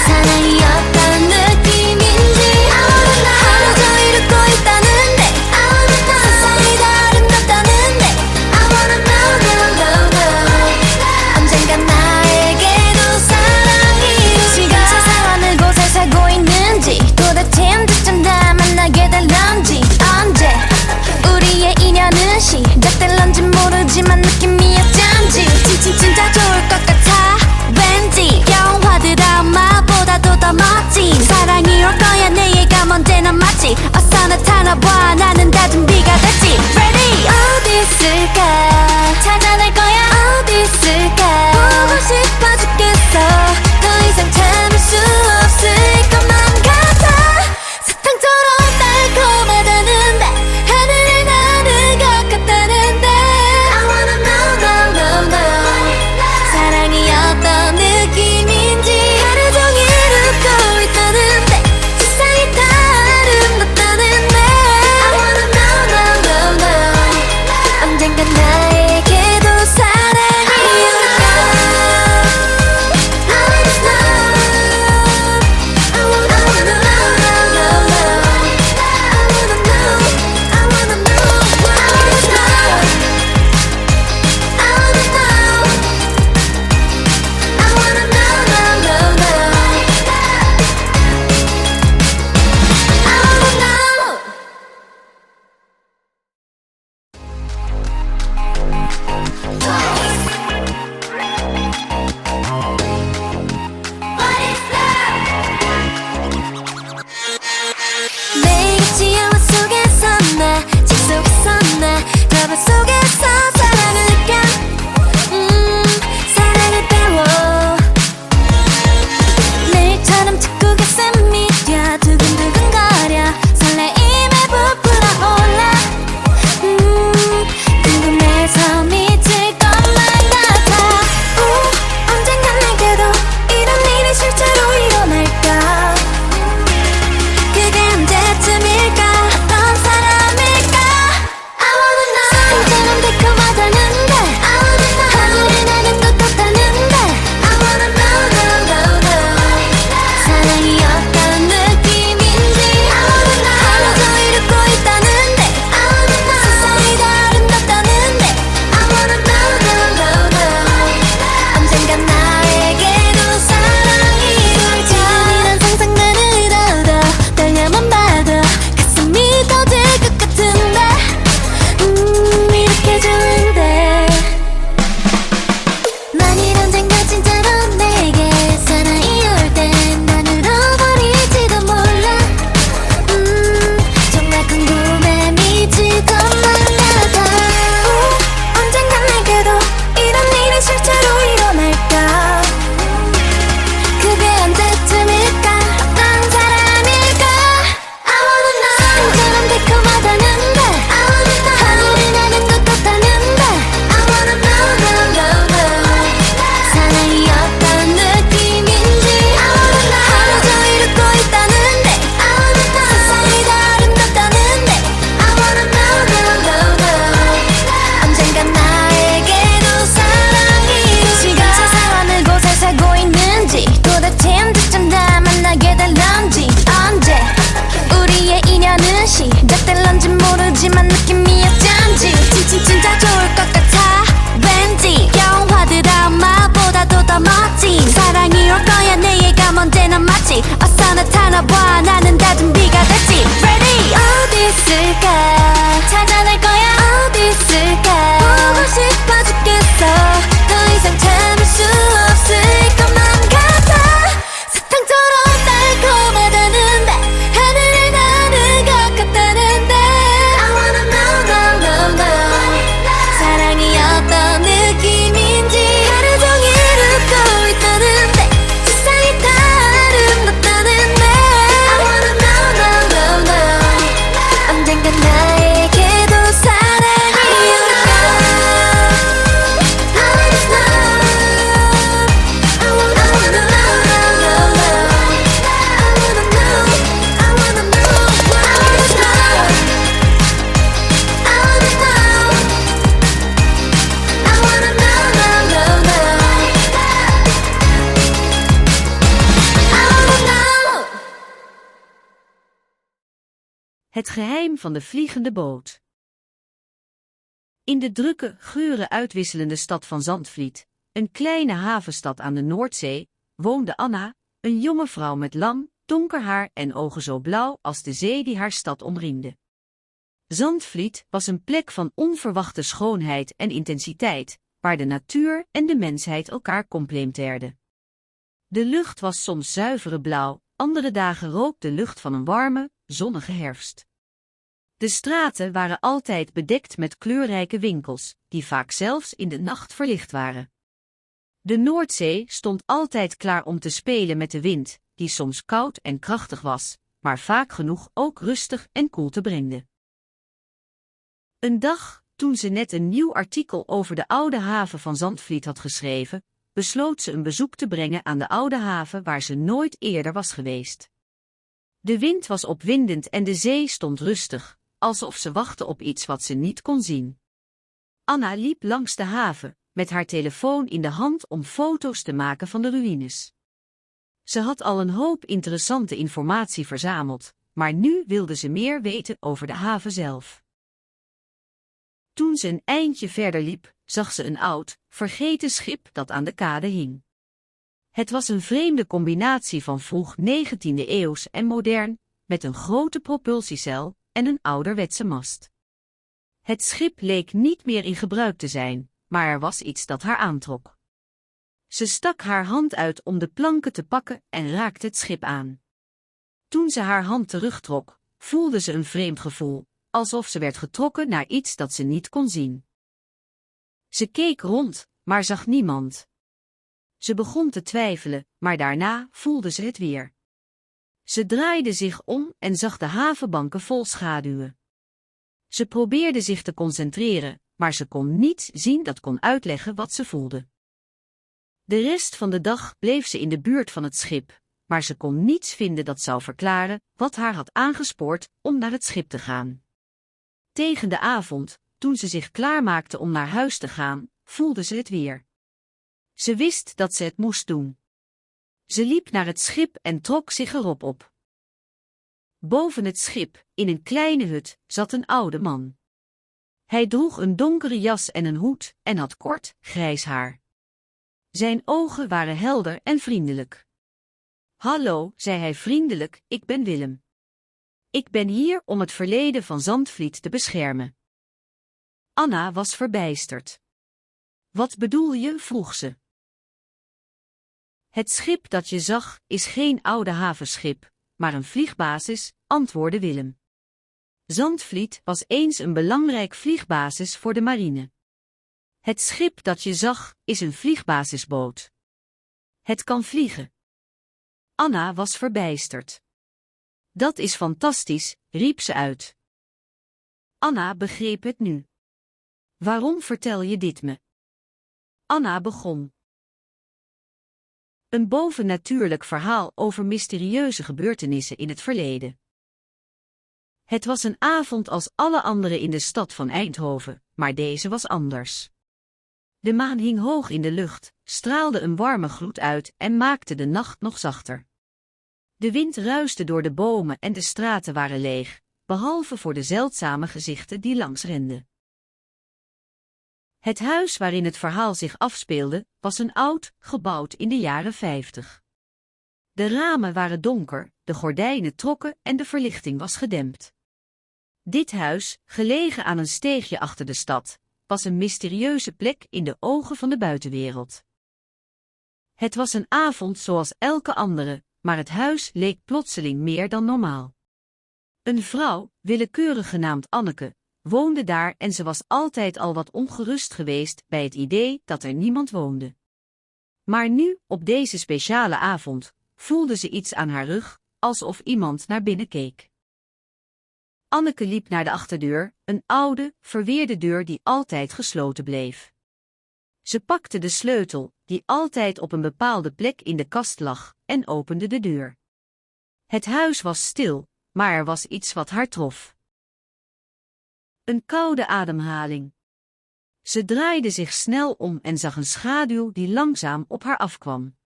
사랑이 어떤 느낌인지 I wanna know 하루도 이루고 있다는데 I wanna know 세상이 다 아름답다는데 I wanna know 언젠간 나에게도 사랑이 시간 세상 어느 곳에 살고 있는지 도대체 언제쯤 다 만나게 될런지 언제 우리의 인연은 시작될런지 모르지만 느낌이 어쩐지 진짜 좋을 것 같아 왠지 영화 드라마보다도 더 멋진 사랑이 올 거야 내가 언제나 맞지 어서 나타나봐 나는 다 준비가 됐지 Ready 어디 있을까 찾아낼 거야 어디 있을까 보고 싶어 죽겠어 더 이상 참을 수 없을 것만 같아 사탕처럼 달콤하다는데 하늘을 나는 것 같다는데 I wanna know 사랑이 어떤 느낌인지 하루 종일 웃고 있다는데 세상이 다 아름답다는데 I wanna know 언젠간 나에게도 사랑이 올까 I wanna know I wanna know I wanna know what is love I wanna know I wanna know 매일같이 영화 속에서 나 책 속에서 나 드라마 속에서 사랑을 느껴 사랑을 배워 내일처럼 듣고 가슴이 뛰어 두근두근거려 설레임에 부풀어 올라 궁금해서 미칠 것만 Het geheim van de vliegende boot. In de drukke, geuren uitwisselende stad van Zandvliet, een kleine havenstad aan de Noordzee, woonde Anna, een jonge vrouw met lang, donker haar en ogen zo blauw als de zee die haar stad omringde. Zandvliet was een plek van onverwachte schoonheid en intensiteit, waar de natuur en de mensheid elkaar complementeerden. De lucht was soms zuivere blauw, andere dagen rook de lucht van een warme, zonnige herfst. De straten waren altijd bedekt met kleurrijke winkels, die vaak zelfs in de nacht verlicht waren. De Noordzee stond altijd klaar om te spelen met de wind, die soms koud en krachtig was, maar vaak genoeg ook rustig en koel te brengen. Een dag, toen ze net een nieuw artikel over de oude haven van Zandvliet had geschreven, besloot ze een bezoek te brengen aan de oude haven waar ze nooit eerder was geweest. De wind was opwindend en de zee stond rustig, alsof ze wachtte op iets wat ze niet kon zien. Anna liep langs de haven, met haar telefoon in de hand om foto's te maken van de ruïnes. Ze had al een hoop interessante informatie verzameld, maar nu wilde ze meer weten over de haven zelf. Toen ze een eindje verder liep, zag ze een oud, vergeten schip dat aan de kade hing. Het was een vreemde combinatie van vroeg 19e eeuws en modern, met een grote propulsiecel en een ouderwetse mast. Het schip leek niet meer in gebruik te zijn, maar er was iets dat haar aantrok. Ze stak haar hand uit om de planken te pakken en raakte het schip aan. Toen ze haar hand terugtrok, voelde ze een vreemd gevoel, alsof ze werd getrokken naar iets dat ze niet kon zien. Ze keek rond, maar zag niemand. Ze begon te twijfelen, maar daarna voelde ze het weer. Ze draaide zich om en zag de havenbanken vol schaduwen. Ze probeerde zich te concentreren, maar ze kon niets zien dat kon uitleggen wat ze voelde. De rest van de dag bleef ze in de buurt van het schip, maar ze kon niets vinden dat zou verklaren wat haar had aangespoord om naar het schip te gaan. Tegen de avond, toen ze zich klaarmaakte om naar huis te gaan, voelde ze het weer. Ze wist dat ze het moest doen. Ze liep naar het schip en trok zich erop op. Boven het schip, in een kleine hut, zat een oude man. Hij droeg een donkere jas en een hoed en had kort, grijs haar. Zijn ogen waren helder en vriendelijk. "Hallo," zei hij vriendelijk, "ik ben Willem. Ik ben hier om het verleden van Zandvliet te beschermen." Anna was verbijsterd. "Wat bedoel je?" vroeg ze. "Het schip dat je zag, is geen oude havenschip, maar een vliegbasis," antwoordde Willem. Zandvliet was eens een belangrijk vliegbasis voor de marine. Het schip dat je zag, is een vliegbasisboot. Het kan vliegen. Anna was verbijsterd. "Dat is fantastisch," riep ze uit. Anna begreep het nu. "Waarom vertel je dit me?" Anna begon. Een bovennatuurlijk verhaal over mysterieuze gebeurtenissen in het verleden. Het was een avond als alle andere in de stad van Eindhoven, maar deze was anders. De maan hing hoog in de lucht, straalde een warme gloed uit en maakte de nacht nog zachter. De wind ruiste door de bomen en de straten waren leeg, behalve voor de zeldzame gezichten die langs renden. Het huis waarin het verhaal zich afspeelde, was een oud, gebouwd in de jaren 50. De ramen waren donker, de gordijnen trokken en de verlichting was gedempt. Dit huis, gelegen aan een steegje achter de stad, was een mysterieuze plek in de ogen van de buitenwereld. Het was een avond zoals elke andere, maar het huis leek plotseling meer dan normaal. Een vrouw, willekeurig genaamd Anneke, woonde daar en ze was altijd al wat ongerust geweest bij het idee dat er niemand woonde. Maar nu, op deze speciale avond, voelde ze iets aan haar rug, alsof iemand naar binnen keek. Anneke liep naar de achterdeur, een oude, verweerde deur die altijd gesloten bleef. Ze pakte de sleutel, die altijd op een bepaalde plek in de kast lag, en opende de deur. Het huis was stil, maar er was iets wat haar trof. Een koude ademhaling. Ze draaide zich snel om en zag een schaduw die langzaam op haar afkwam.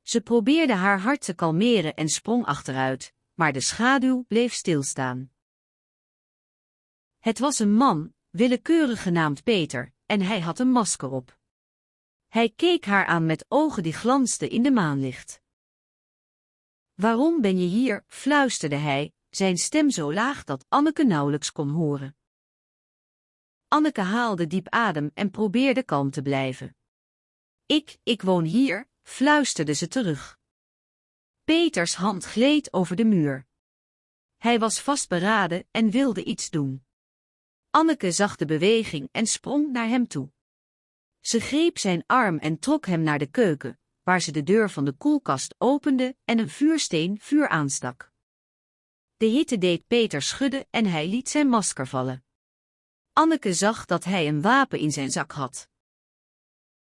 Ze probeerde haar hart te kalmeren en sprong achteruit, maar de schaduw bleef stilstaan. Het was een man, willekeurig genaamd Peter, en hij had een masker op. Hij keek haar aan met ogen die glansden in de maanlicht. Waarom ben je hier, fluisterde hij, zijn stem zo laag dat Anneke nauwelijks kon horen. Anneke haalde diep adem en probeerde kalm te blijven. Ik woon hier, fluisterde ze terug. Peters hand gleed over de muur. Hij was vastberaden en wilde iets doen. Anneke zag de beweging en sprong naar hem toe. Ze greep zijn arm en trok hem naar de keuken, waar ze de deur van de koelkast opende en een vuur aanstak. De hitte deed Peter schudden en hij liet zijn masker vallen. Anneke zag dat hij een wapen in zijn zak had.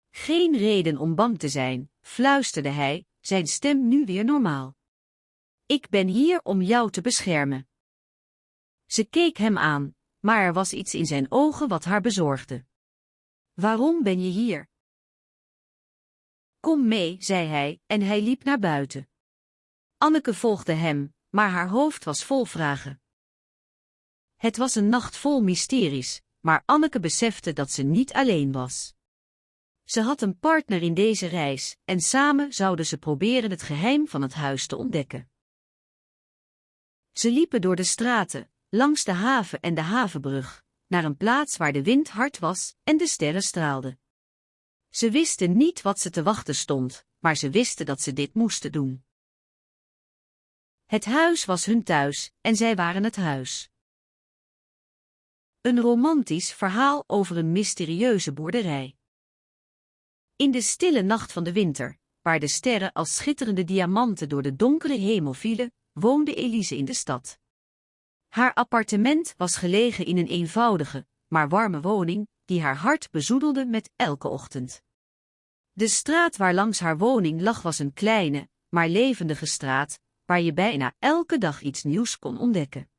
Geen reden om bang te zijn, fluisterde hij, zijn stem nu weer normaal. Ik ben hier om jou te beschermen. Ze keek hem aan, maar er was iets in zijn ogen wat haar bezorgde. Waarom ben je hier? Kom mee, zei hij, en hij liep naar buiten. Anneke volgde hem, maar haar hoofd was vol vragen. Het was een nacht vol mysteries, maar Anneke besefte dat ze niet alleen was. Ze had een partner in deze reis, en samen zouden ze proberen het geheim van het huis te ontdekken. Ze liepen door de straten, langs de haven en de havenbrug, naar een plaats waar de wind hard was en de sterren straalden. Ze wisten niet wat ze te wachten stond, maar ze wisten dat ze dit moesten doen. Het huis was hun thuis, en zij waren het huis. Een romantisch verhaal over een mysterieuze boerderij. In de stille nacht van de winter, waar de sterren als schitterende diamanten door de donkere hemel vielen, woonde Elise in de stad. Haar appartement was gelegen in een eenvoudige, maar warme woning, die haar hart bezoedelde met elke ochtend. De straat waar langs haar woning lag was een kleine, maar levendige straat, waar je bijna elke dag iets nieuws kon ontdekken.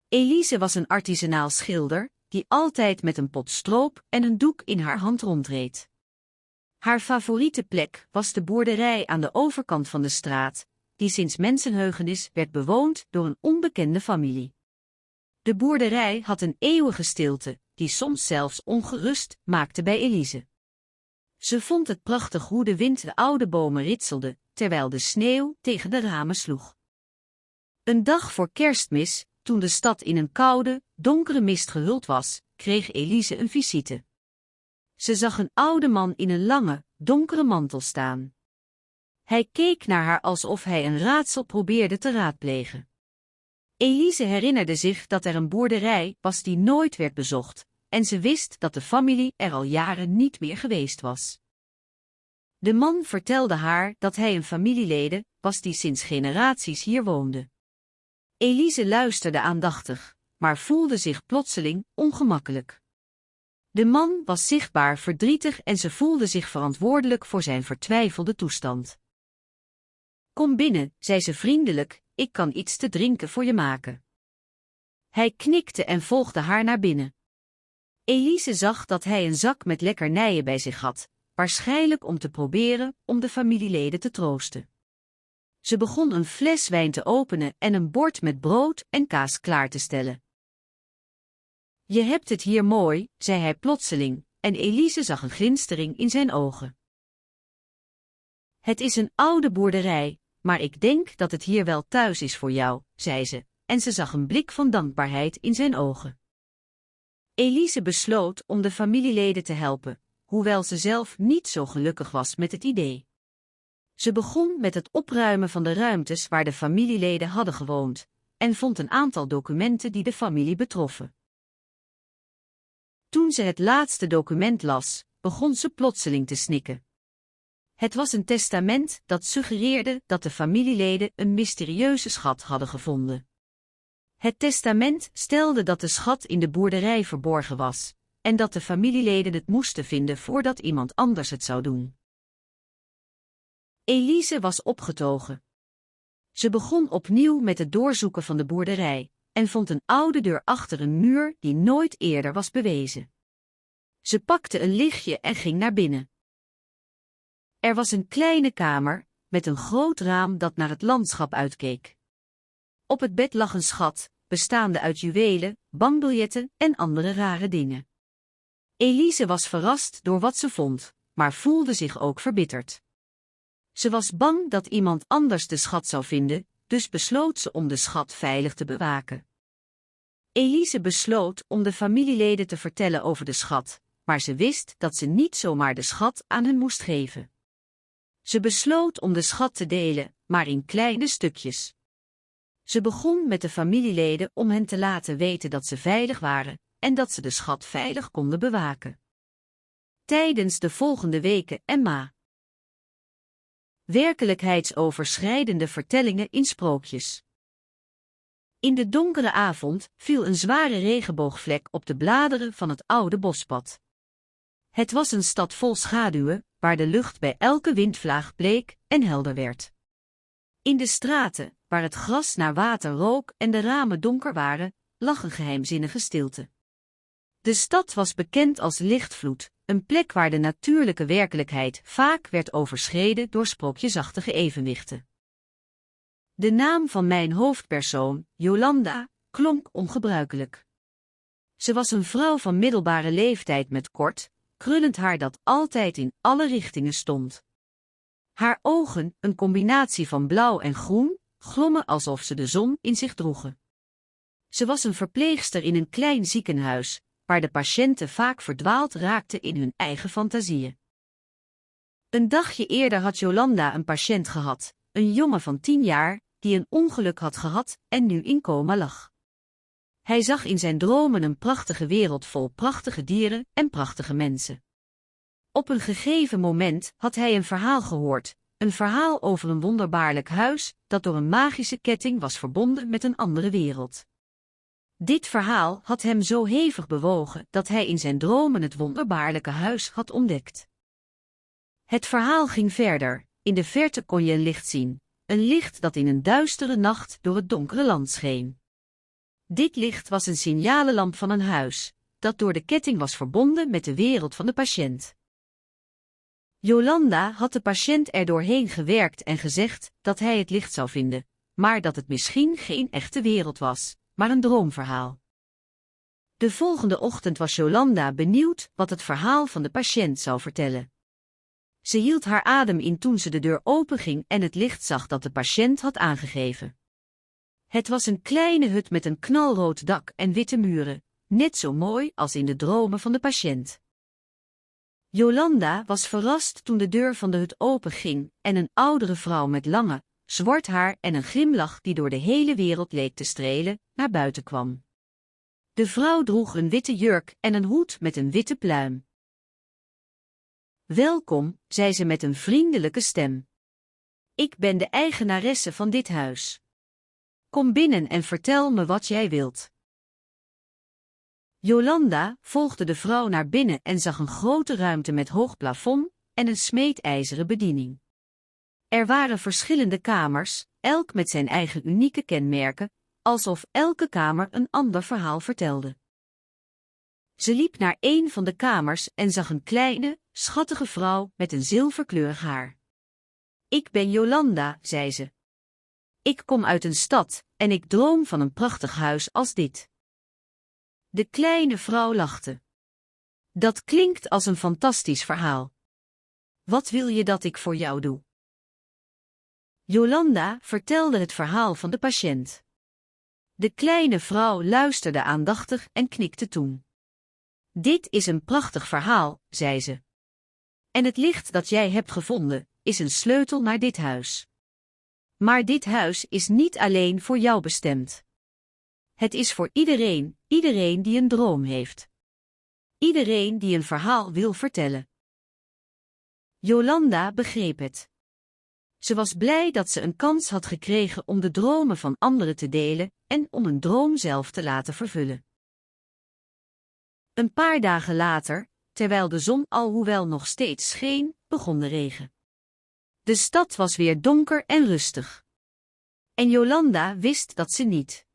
Elise was een artisanaal schilder, die altijd met een pot stroop en een doek in haar hand rondreed. Haar favoriete plek was de boerderij aan de overkant van de straat, die sinds mensenheugenis werd bewoond door een onbekende familie. De boerderij had een eeuwige stilte, die soms zelfs ongerust maakte bij Elise. Ze vond het prachtig hoe de wind de oude bomen ritselde, terwijl de sneeuw tegen de ramen sloeg. Een dag voor Kerstmis, toen de stad in een koude, donkere mist gehuld was, kreeg Elise een visite. Ze zag een oude man in een lange, donkere mantel staan. Hij keek naar haar alsof hij een raadsel probeerde te raadplegen. Elise herinnerde zich dat er een boerderij was die nooit werd bezocht, en ze wist dat de familie er al jaren niet meer geweest was. De man vertelde haar dat hij een familieleden was die sinds generaties hier woonde. Elise luisterde aandachtig, maar voelde zich plotseling ongemakkelijk. De man was zichtbaar verdrietig en ze voelde zich verantwoordelijk voor zijn vertwijfelde toestand. Kom binnen, zei ze vriendelijk, ik kan iets te drinken voor je maken. Hij knikte en volgde haar naar binnen. Elise zag dat hij een zak met lekkernijen bij zich had, waarschijnlijk om te proberen om de familieleden te troosten. Ze begon een fles wijn te openen en een bord met brood en kaas klaar te stellen. Je hebt het hier mooi, zei hij plotseling, en Elise zag een glinstering in zijn ogen. Het is een oude boerderij, maar ik denk dat het hier wel thuis is voor jou, zei ze, en ze zag een blik van dankbaarheid in zijn ogen. Elise besloot om de familieleden te helpen, hoewel ze zelf niet zo gelukkig was met het idee. Ze begon met het opruimen van de ruimtes waar de familieleden hadden gewoond, en vond een aantal documenten die de familie betroffen. Toen ze het laatste document las, begon ze plotseling te snikken. Het was een testament dat suggereerde dat de familieleden een mysterieuze schat hadden gevonden. Het testament stelde dat de schat in de boerderij verborgen was, en dat de familieleden het moesten vinden voordat iemand anders het zou doen. Elise was opgetogen. Ze begon opnieuw met het doorzoeken van de boerderij, en vond een oude deur achter een muur die nooit eerder was bewezen. Ze pakte een lichtje en ging naar binnen. Er was een kleine kamer, met een groot raam dat naar het landschap uitkeek. Op het bed lag een schat, bestaande uit juwelen, bankbiljetten en andere rare dingen. Elise was verrast door wat ze vond, maar voelde zich ook verbitterd. Ze was bang dat iemand anders de schat zou vinden, dus besloot ze om de schat veilig te bewaken. Elise besloot om de familieleden te vertellen over de schat, maar ze wist dat ze niet zomaar de schat aan hen moest geven. Ze besloot om de schat te delen, maar in kleine stukjes. Ze begon met de familieleden om hen te laten weten dat ze veilig waren en dat ze de schat veilig konden bewaken. Tijdens de volgende weken Emma. Werkelijkheidsoverschrijdende vertellingen in sprookjes. In de donkere avond viel een zware regenboogvlek op de bladeren van het oude bospad. Het was een stad vol schaduwen, waar de lucht bij elke windvlaag bleek en helder werd. In de straten, waar het gras naar water rook en de ramen donker waren, lag een geheimzinnige stilte. De stad was bekend als Lichtvloed, een plek waar de natuurlijke werkelijkheid vaak werd overschreden door sprookjesachtige evenwichten. De naam van mijn hoofdpersoon, Jolanda, klonk ongebruikelijk. Ze was een vrouw van middelbare leeftijd met kort, krullend haar dat altijd in alle richtingen stond. Haar ogen, een combinatie van blauw en groen, glommen alsof ze de zon in zich droegen. Ze was een verpleegster in een klein ziekenhuis, waar de patiënten vaak verdwaald raakten in hun eigen fantasieën. Een dagje eerder had Jolanda een patiënt gehad, een jongen van 10 jaar, die een ongeluk had gehad en nu in coma lag. Hij zag in zijn dromen een prachtige wereld vol prachtige dieren en prachtige mensen. Op een gegeven moment had hij een verhaal gehoord, een verhaal over een wonderbaarlijk huis dat door een magische ketting was verbonden met een andere wereld. Dit verhaal had hem zo hevig bewogen dat hij in zijn dromen het wonderbaarlijke huis had ontdekt. Het verhaal ging verder. In de verte kon je een licht zien, een licht dat in een duistere nacht door het donkere land scheen. Dit licht was een signalenlamp van een huis, dat door de ketting was verbonden met de wereld van de patiënt. Jolanda had de patiënt er doorheen gewerkt en gezegd dat hij het licht zou vinden, maar dat het misschien geen echte wereld was, maar een droomverhaal. De volgende ochtend was Jolanda benieuwd wat het verhaal van de patiënt zou vertellen. Ze hield haar adem in toen ze de deur openging en het licht zag dat de patiënt had aangegeven. Het was een kleine hut met een knalrood dak en witte muren, net zo mooi als in de dromen van de patiënt. Jolanda was verrast toen de deur van de hut openging en een oudere vrouw met lange, zwart haar en een glimlach die door de hele wereld leek te strelen, naar buiten kwam. De vrouw droeg een witte jurk en een hoed met een witte pluim. Welkom, zei ze met een vriendelijke stem. Ik ben de eigenaresse van dit huis. Kom binnen en vertel me wat jij wilt. Jolanda volgde de vrouw naar binnen en zag een grote ruimte met hoog plafond en een smeedijzeren bediening. Er waren verschillende kamers, elk met zijn eigen unieke kenmerken, alsof elke kamer een ander verhaal vertelde. Ze liep naar een van de kamers en zag een kleine, schattige vrouw met een zilverkleurig haar. Ik ben Jolanda, zei ze. Ik kom uit een stad en ik droom van een prachtig huis als dit. De kleine vrouw lachte. Dat klinkt als een fantastisch verhaal. Wat wil je dat ik voor jou doe? Jolanda vertelde het verhaal van de patiënt. De kleine vrouw luisterde aandachtig en knikte toen. Dit is een prachtig verhaal, zei ze. En het licht dat jij hebt gevonden, is een sleutel naar dit huis. Maar dit huis is niet alleen voor jou bestemd. Het is voor iedereen die een droom heeft. Iedereen die een verhaal wil vertellen. Jolanda begreep het. Ze was blij dat ze een kans had gekregen om de dromen van anderen te delen en om een droom zelf te laten vervullen. Een paar dagen later, terwijl de zon alhoewel nog steeds scheen, begon de regen. De stad was weer donker en rustig. En Jolanda wist dat ze niet